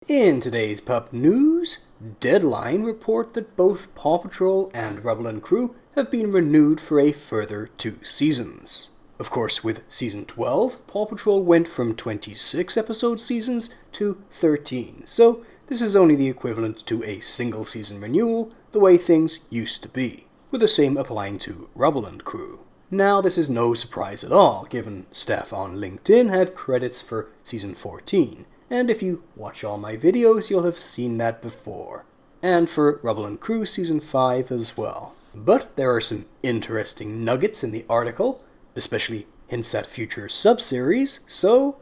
In today's pup news, Deadline report that both PAW Patrol and Rubble and Crew have been renewed for a further 2 seasons. Of course, with season 12, PAW Patrol went from 26 episode seasons to 13, so this is only the equivalent to a single season renewal, the way things used to be, with the same applying to Rubble and Crew. Now, this is no surprise at all, given staff on LinkedIn had credits for season 14, and if you watch all my videos, you'll have seen that before. And for Rubble and Crew season 5 as well. But there are some interesting nuggets in the article, especially hints at future subseries, so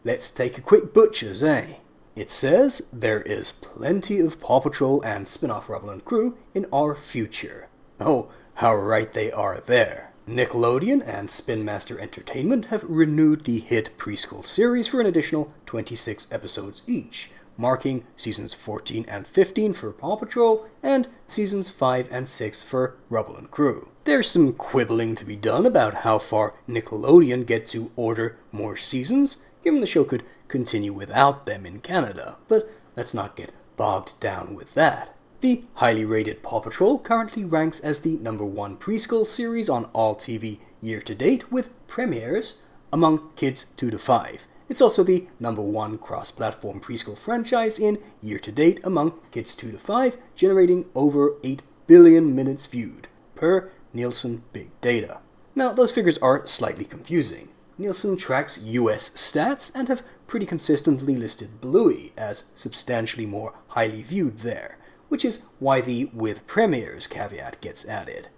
let's take a quick butchers, eh? It says, there is plenty of PAW Patrol and spin-off Rubble and Crew in our future. Oh, how right they are there. Nickelodeon and Spin Master Entertainment have renewed the hit preschool series for an additional 26 episodes each, marking seasons 14 and 15 for PAW Patrol and seasons 5 and 6 for Rubble and Crew. There's some quibbling to be done about how far Nickelodeon get to order more seasons, given the show could continue without them in Canada, but let's not get bogged down with that. The highly rated PAW Patrol currently ranks as the #1 preschool series on all TV year-to-date, with premieres among kids 2 to 5. It's also the #1 cross-platform preschool franchise in year-to-date among kids 2 to 5, generating over 8 billion minutes viewed, per Nielsen Big Data. Now, those figures are slightly confusing. Nielsen tracks US stats and have pretty consistently listed Bluey as substantially more highly viewed there, which is why the with premieres caveat gets added.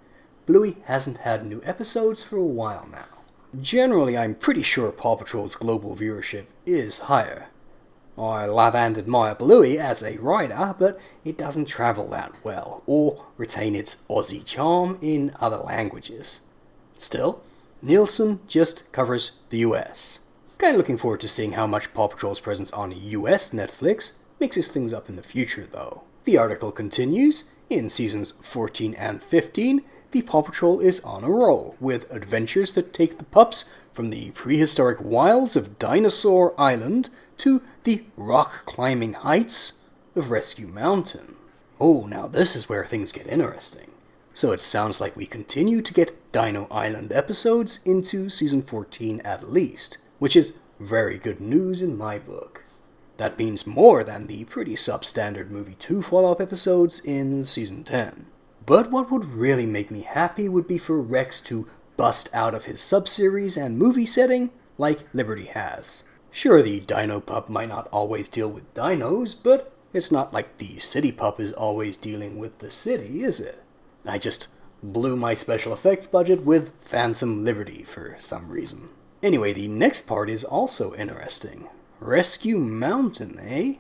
Bluey hasn't had new episodes for a while now. Generally, I'm pretty sure PAW Patrol's global viewership is higher. I love and admire Bluey as a writer, but it doesn't travel that well, or retain its Aussie charm in other languages. Still, Nielsen just covers the US. Kinda looking forward to seeing how much PAW Patrol's presence on US Netflix mixes things up in the future, though. The article continues, in seasons 14 and 15, the PAW Patrol is on a roll, with adventures that take the pups from the prehistoric wilds of Dinosaur Island to the rock-climbing heights of Rescue Mountain. Oh, now this is where things get interesting. So it sounds like we continue to get Dino Island episodes into season 14 at least, which is very good news in my book. That means more than the pretty substandard movie 2 follow-up episodes in season 10. But what would really make me happy would be for Rex to bust out of his subseries and movie setting like Liberty has. Sure, the Dino Pup might not always deal with dinos, but it's not like the City Pup is always dealing with the city, is it? I just blew my special effects budget with Phantom Liberty for some reason. Anyway, the next part is also interesting. Rescue Mountain, eh?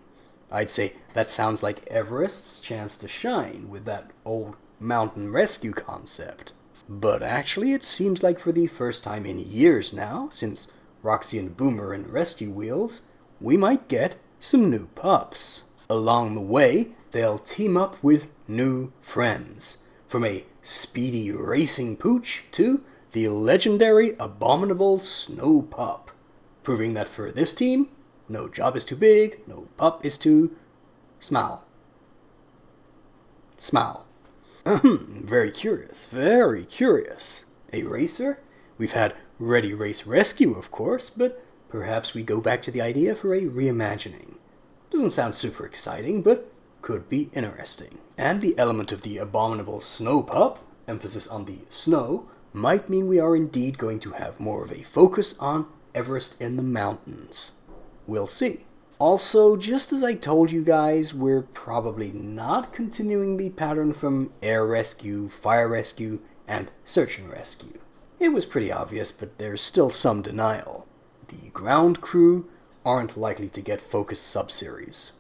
I'd say that sounds like Everest's chance to shine with that old mountain rescue concept. But actually, it seems like for the first time in years now, since Roxy and Boomer and Rescue Wheels, we might get some new pups. Along the way, they'll team up with new friends, from a speedy racing pooch to the legendary abominable snow pup, proving that for this team, no job is too big, no pup is too small. Small. Very curious, very curious. A racer? We've had Ready Race Rescue, of course, but perhaps we go back to the idea for a reimagining. Doesn't sound super exciting, but could be interesting. And the element of the abominable snow pup, emphasis on the snow, might mean we are indeed going to have more of a focus on Everest in the mountains. We'll see. Also, just as I told you guys, we're probably not continuing the pattern from Air Rescue, Fire Rescue, and Search and Rescue. It was pretty obvious, but there's still some denial. The ground crew aren't likely to get focused subseries.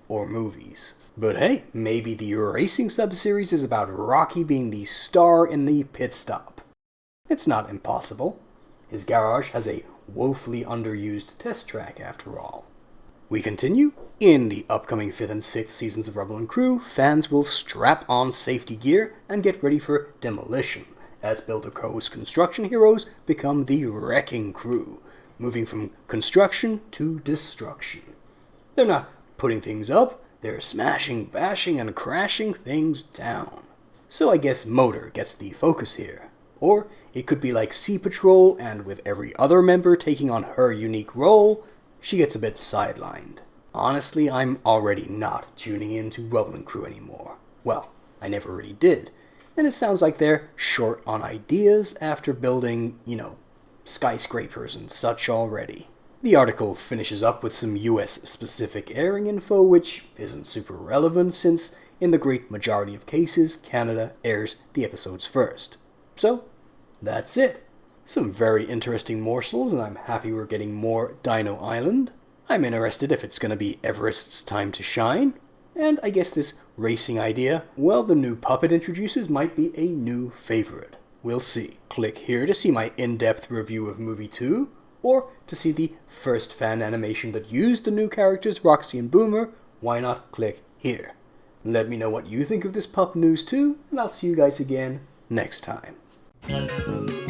Or movies. But hey, maybe the racing subseries is about Rocky being the star in the pit stop. It's not impossible. His garage has a woefully underused test track after all. We continue. In the upcoming 5th and 6th seasons of Rubble and Crew, fans will strap on safety gear and get ready for demolition, as Builder Co's construction heroes become the Wrecking Crew, moving from construction to destruction. They're not putting things up, they're smashing, bashing, and crashing things down. So I guess Motor gets the focus here. Or it could be like Sea Patrol, and with every other member taking on her unique role, she gets a bit sidelined. Honestly, I'm already not tuning in to Rubble and Crew anymore. Well, I never really did. And it sounds like they're short on ideas after building, skyscrapers and such already. The article finishes up with some US-specific airing info, which isn't super relevant since, in the great majority of cases, Canada airs the episodes first. So, that's it. Some very interesting morsels, and I'm happy we're getting more Dino Island. I'm interested if it's going to be Everest's time to shine. And I guess this racing idea, well, the new puppet introduces might be a new favorite. We'll see. Click here to see my in-depth review of Movie 2, or to see the first fan animation that used the new characters Roxy and Boomer. Why not click here? Let me know what you think of this pup news too, and I'll see you guys again next time.